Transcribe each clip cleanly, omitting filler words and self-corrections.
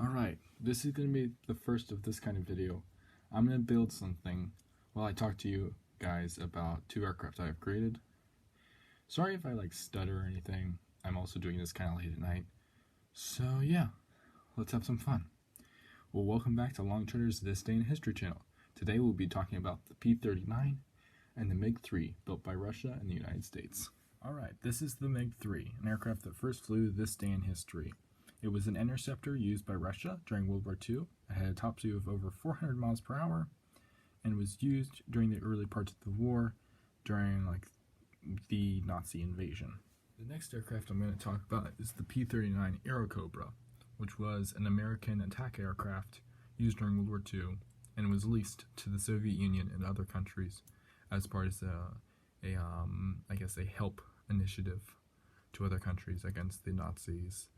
Alright, this is going to be the first of this kind of video. I'm going to build something while I talk to you guys about two aircraft I have created. Sorry if I stutter or anything. I'm also doing this kind of late at night. So yeah, let's have some fun. Well, welcome back to Longtreader's This Day in History channel. Today we'll be talking about the P-39 and the MiG-3 built by Russia and the United States. Alright, this is the MiG-3, an aircraft that first flew this day in history. It was an interceptor used by Russia during World War II. It had a top speed of over 400 miles per hour and was used during the early parts of the war during the Nazi invasion. The next aircraft I'm going to talk about is the P-39 Era Cobra, which was an American attack aircraft used during World War II and was leased to the Soviet Union and other countries as part of a help initiative to other countries against the Nazis,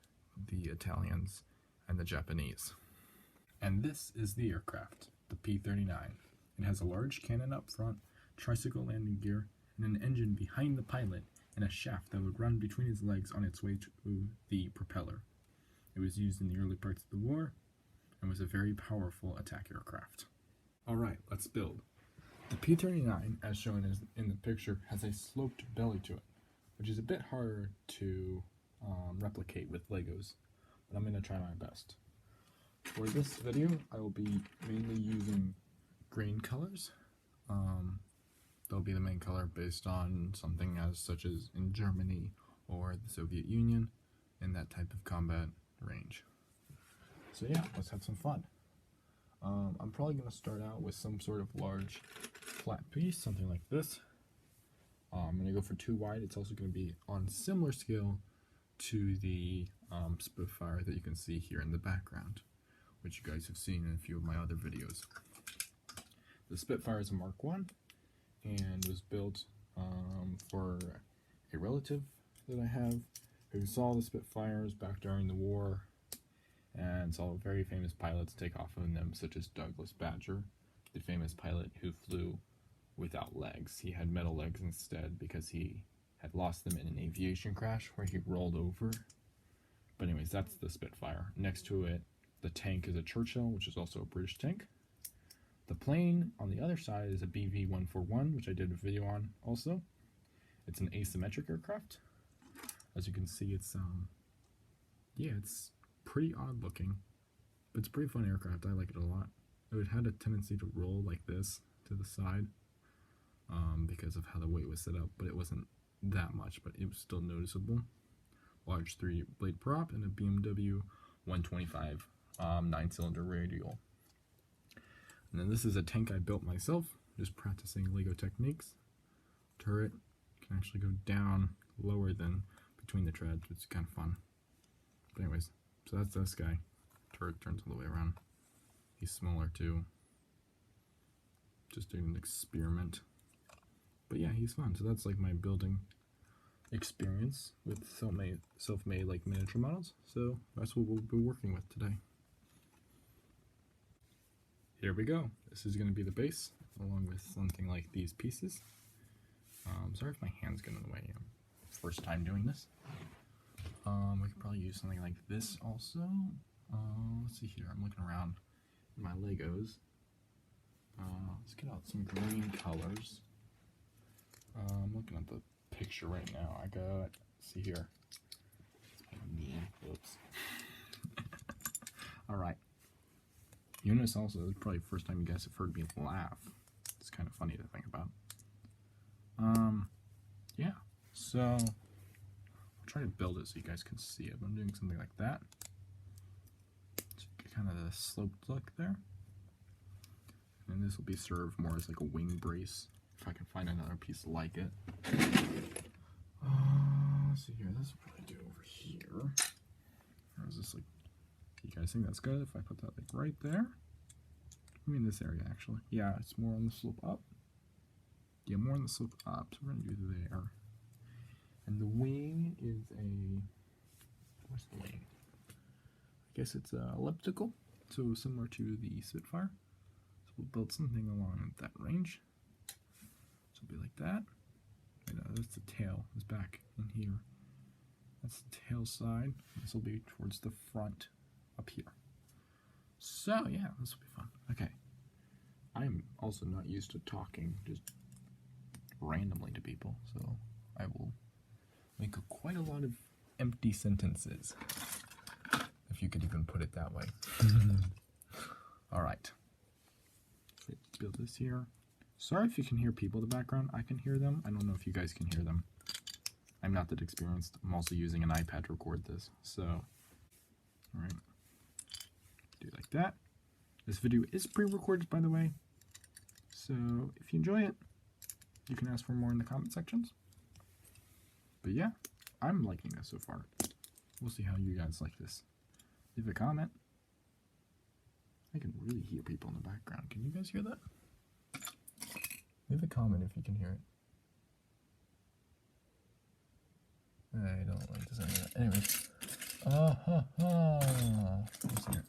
the Italians, and the Japanese. And this is the aircraft, the P-39. It has a large cannon up front, tricycle landing gear, and an engine behind the pilot, and a shaft that would run between his legs on its way to the propeller. It was used in the early parts of the war, and was a very powerful attack aircraft. Alright, let's build. The P-39, as shown in the picture, has a sloped belly to it, which is a bit harder to replicate with Legos, but I'm going to try my best. For this video, I will be mainly using green colors. They'll be the main color based on something such as in Germany or the Soviet Union in that type of combat range. So yeah, let's have some fun. I'm probably going to start out with some sort of large flat piece, something like this. I'm going to go for 2 wide. It's also going to be on similar scale to the Spitfire that you can see here in the background, which you guys have seen in a few of my other videos. The Spitfire is a Mark I and was built for a relative that I have who saw the Spitfires back during the war and saw very famous pilots take off on them, such as Douglas Badger, the famous pilot who flew without legs. He had metal legs instead because he had lost them in an aviation crash where he rolled over. But anyways, that's the Spitfire. Next to it, the tank is a Churchill, which is also a British tank. The plane on the other side is a BV-141, which I did a video on also. It's an asymmetric aircraft. As you can see, it's pretty odd looking, but it's a pretty fun aircraft. I like it a lot. It had a tendency to roll like this to the side because of how the weight was set up, but it wasn't that much, but it was still noticeable. Large 3-blade prop and a BMW 125 9-cylinder radial. And then this is a tank I built myself, just practicing Lego techniques. Turret can actually go down lower than between the treads, which is kind of fun. But anyways, so that's this guy. Turret turns all the way around. He's smaller too. Just doing an experiment. But yeah, he's fun. So that's my building experience with self-made miniature models. So that's what we'll be working with today. Here we go. This is going to be the base, along with something like these pieces. Sorry if my hand's getting in the way. First time doing this. We could probably use something like this also. Let's see here. I'm looking around in my Legos. Let's get out some green colors. I'm looking at the picture right now. I got, let's see here. Whoops. Alright. You notice also, this is probably the first time you guys have heard me laugh. It's kind of funny to think about. Yeah. So, I'll try to build it so you guys can see it. I'm doing something like that. So kind of the sloped look there. And this will be served more as a wing brace, if I can find another piece like it. Let's see here, this will probably do over here. Or is this you guys think that's good if I put that right there? I mean this area actually. Yeah, it's more on the slope up. Yeah, more on the slope up, so we're gonna do there. And the wing is where's the wing? I guess it's elliptical, so similar to the Spitfire. So we'll build something along that range. So it'll be like that. And that's the tail, is back in here. That's the tail side. This will be towards the front up here. So yeah, this will be fun. Okay. I am also not used to talking just randomly to people, so I will make quite a lot of empty sentences, if you could even put it that way. All right. Let's build this here. Sorry if you can hear people in the background. I can hear them. I don't know if you guys can hear them. I'm not that experienced. I'm also using an iPad to record this, so all right. Do it like that. This video is pre-recorded, by the way, so if you enjoy it, you can ask for more in the comment sections. But yeah, I'm liking this so far. We'll see how you guys like this. Leave a comment. I can really hear people in the background. Can you guys hear that? Leave a comment if you can hear it. I don't like the sound of that. Anyways.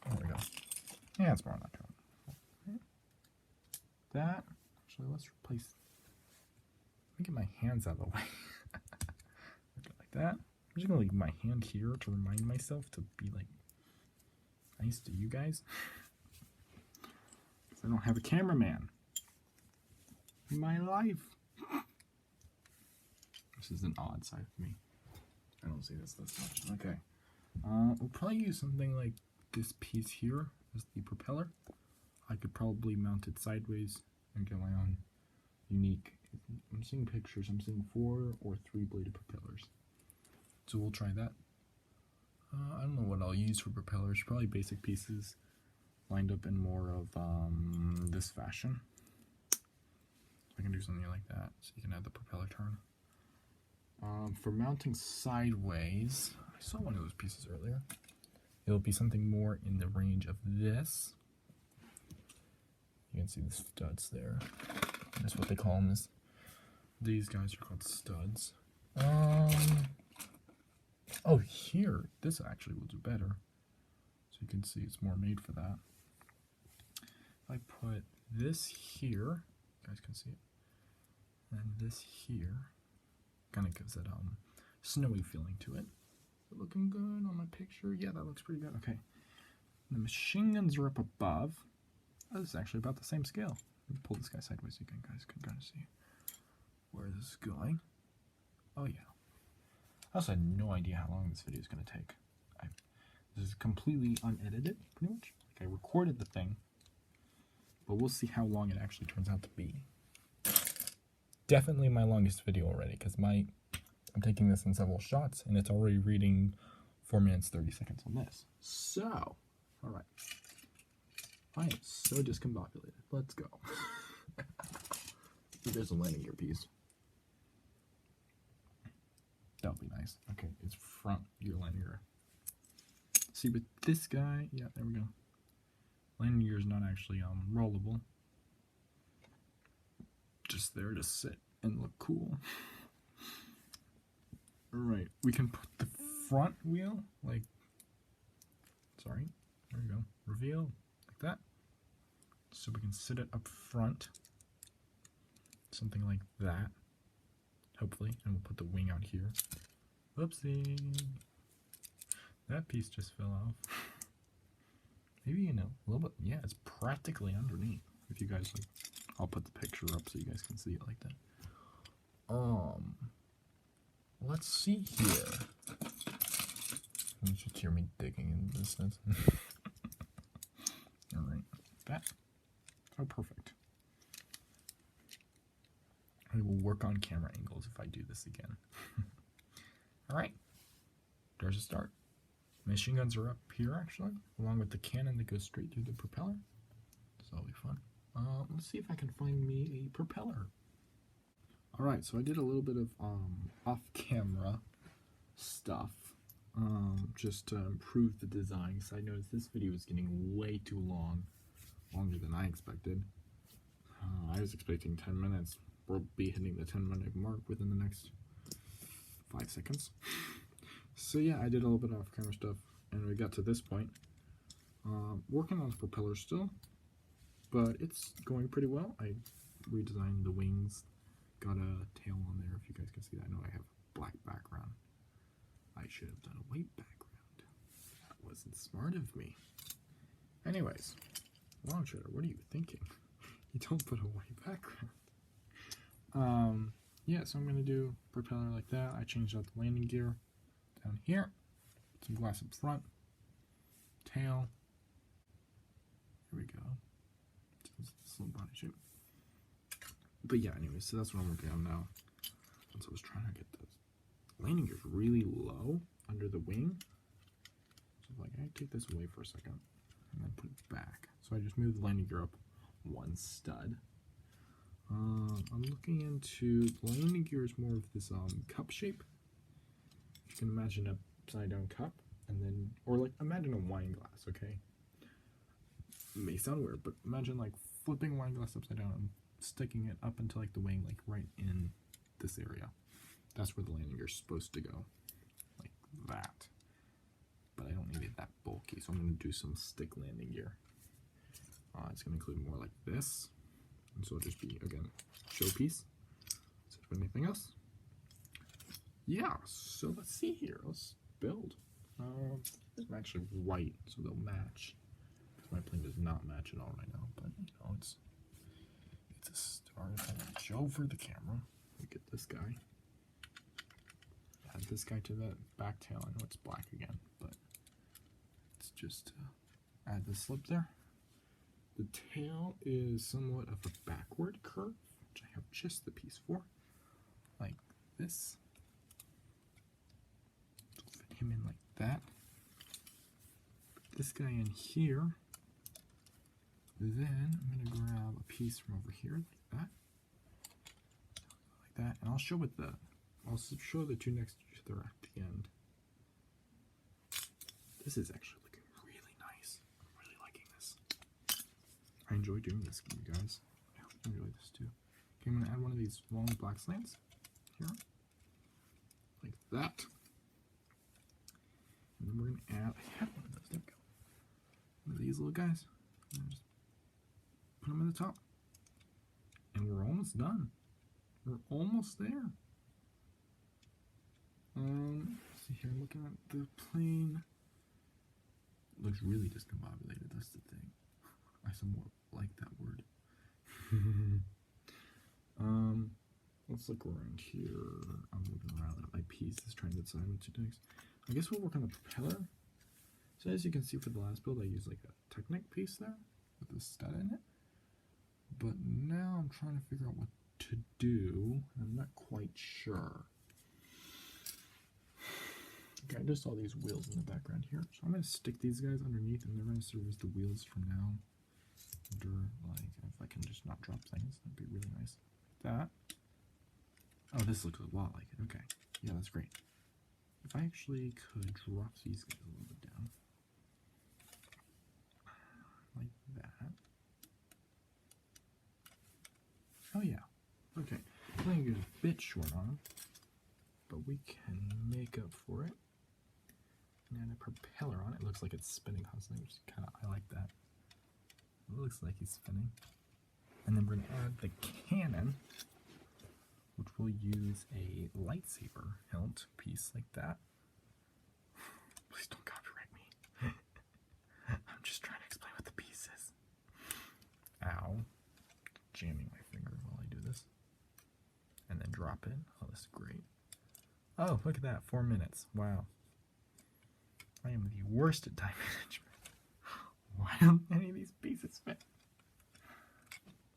There we go. Yeah, it's more natural. That. Actually, let's replace. Let me get my hands out of the way. Like that. I'm just gonna leave my hand here to remind myself to be like nice to you guys. Because I don't have a cameraman in my life. This is an odd side of me. I don't see this much. Okay. We'll probably use something like this piece here as the propeller. I could probably mount it sideways and get my own unique. I'm seeing pictures. I'm seeing 4 or 3 bladed propellers. So we'll try that. I don't know what I'll use for propellers. Probably basic pieces lined up in more of this fashion. I can do something like that so you can have the propeller turn. For mounting sideways, I saw one of those pieces earlier. It'll be something more in the range of this. You can see the studs there. That's what they call them. These guys are called studs. Oh, here, this actually will do better. So you can see it's more made for that. If I put this here, you guys can see it, and this here, kind of gives it snowy feeling to it. Is it looking good on my picture? Yeah, that looks pretty good. Okay. The machine guns are up above. Oh, this is actually about the same scale. Let me pull this guy sideways so you guys can kind of see where this is going. Oh yeah. I also had no idea how long this video is going to take. This is completely unedited, pretty much. Like I recorded the thing, but we'll see how long it actually turns out to be. Definitely my longest video already, because I'm taking this in several shots, and it's already reading 4 minutes 30 seconds on this. So, all right. I am so discombobulated. Let's go. There's a landing gear piece. That'll be nice. Okay, it's front gear landing gear. See, with this guy, yeah, there we go. Landing gear is not actually rollable. Just there to sit and look cool. Alright, we can put the front wheel, like, sorry, there we go, reveal, like that. So we can sit it up front, something like that, hopefully, and we'll put the wing out here. Whoopsie, that piece just fell off. Maybe, you know, a little bit, yeah, it's practically underneath. If you guys like, I'll put the picture up so you guys can see it like that. Let's see here. You should hear me digging in the distance. Alright, that. Oh, perfect. I will work on camera angles if I do this again. Alright, there's a start. Machine guns are up here, actually, along with the cannon that goes straight through the propeller. So that'll be fun. Let's see if I can find me a propeller. Alright, so I did a little bit of off-camera stuff just to improve the design. So I noticed this video is getting way too long, longer than I expected. I was expecting 10 minutes. We'll be hitting the 10-minute mark within the next 5 seconds. So yeah, I did a little bit of off-camera stuff, and we got to this point. Working on the propeller still, but it's going pretty well. I redesigned the wings, got a tail on there, if you guys can see that. I know I have a black background. I should have done a white background. That wasn't smart of me. Anyways, Longtreader, what are you thinking? You don't put a white background. Yeah, so I'm going to do propeller like that. I changed out the landing gear down here. Some glass up front. Tail. Here we go. This little body shape. But yeah, anyway, so that's what I'm working on now. And so I was trying to get the landing gear really low under the wing. So like, I take this away for a second and then put it back. So I just moved the landing gear up one stud. I'm looking into the landing gear is more of this cup shape. You can imagine a upside down cup, and then, or like imagine a wine glass, okay? It may sound weird, but imagine like flipping a wine glass upside down and sticking it up into like the wing, like right in this area. That's where the landing gear is supposed to go, like that. But I don't need it that bulky, so I'm going to do some stick landing gear. It's going to include more like this, and so it'll just be, again, showpiece instead of anything else. Yeah, so let's see here. Let's build. I'm actually white, so they'll match. Because my plane does not match at all right now, but you know, it's a start. I'm going to show for the camera. We get this guy. Add this guy to the back tail. I know it's black again, but it's just add the slip there. The tail is somewhat of a backward curve, which I have just the piece for, like this. Fit him in like that. Put this guy in here. Then I'm going to grab a piece from over here like that, and I'll show the two next to each other at the end. This is actually looking really nice. I'm really liking this. I enjoy doing this for you guys. I hope you enjoy this too. Okay, I'm going to add one of these long black slants here, like that. And then we're going to add, I have one of those, there we go. One of these little guys. And just put them in the top. And we're almost done. We're almost there. See here, looking at the plane. It looks really discombobulated, that's the thing. I somewhat like that word. Let's look around here. I'm moving around at my piece, is trying to decide what to do next. I guess we'll work on the propeller. So as you can see for the last build, I used like a Technic piece there with a stud in it. But now I'm trying to figure out what to do. I'm not quite sure. Okay, I just saw these wheels in the background here. So I'm going to stick these guys underneath, and they're going to serve as the wheels from now. Like, if I can just not drop things, that'd be really nice. Like that. Oh, this looks a lot like it. Okay. Yeah, that's great. If I actually could drop these guys a little bit down. Like that. Oh, yeah. Okay. I think it's a bit short on them, but we can make up for it. And add a propeller on it. It looks like it's spinning constantly, which is I like that. It looks like he's spinning. And then we're going to add the cannon, which will use a lightsaber hilt piece like that. Please don't copyright me. I'm just trying to explain what the piece is. Ow. Jamming my finger while I do this. And then drop it. Oh, this is great. Oh, look at that. 4 minutes. Wow. I am the worst at time management. Why don't any of these pieces fit?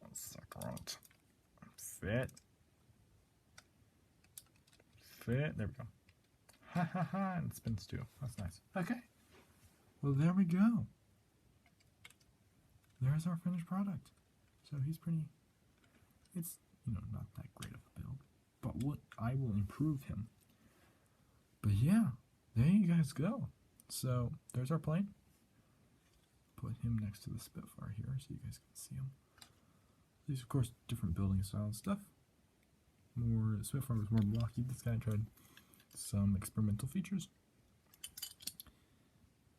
1 second. Fit. Fit. There we go. Ha ha ha. And it spins too. That's nice. Okay. Well, there we go. There's our finished product. So he's pretty, it's, you know, not that great of a build. But what I will improve him. But yeah, there you guys go. So there's our plane. Put him next to the Spitfire here so you guys can see him. These, of course, different building style stuff. More Spitfire was more blocky. This guy tried some experimental features.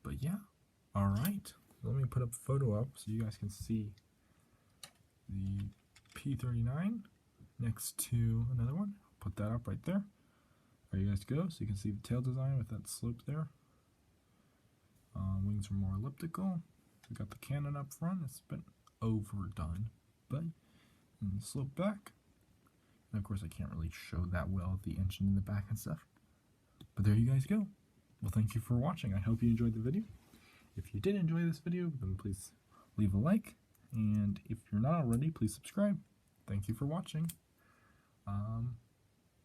But yeah, all right. Let me put a photo up so you guys can see the P39 next to another one. Put that up right there. There you guys go. So you can see the tail design with that slope there. Wings are more elliptical. We got the cannon up front. It's been overdone, but and slope back. And of course, I can't really show that well the engine in the back and stuff. But there you guys go. Well, thank you for watching. I hope you enjoyed the video. If you did enjoy this video, then please leave a like. And if you're not already, please subscribe. Thank you for watching.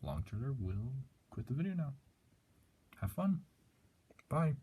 Longtreader will quit the video now. Have fun. Bye.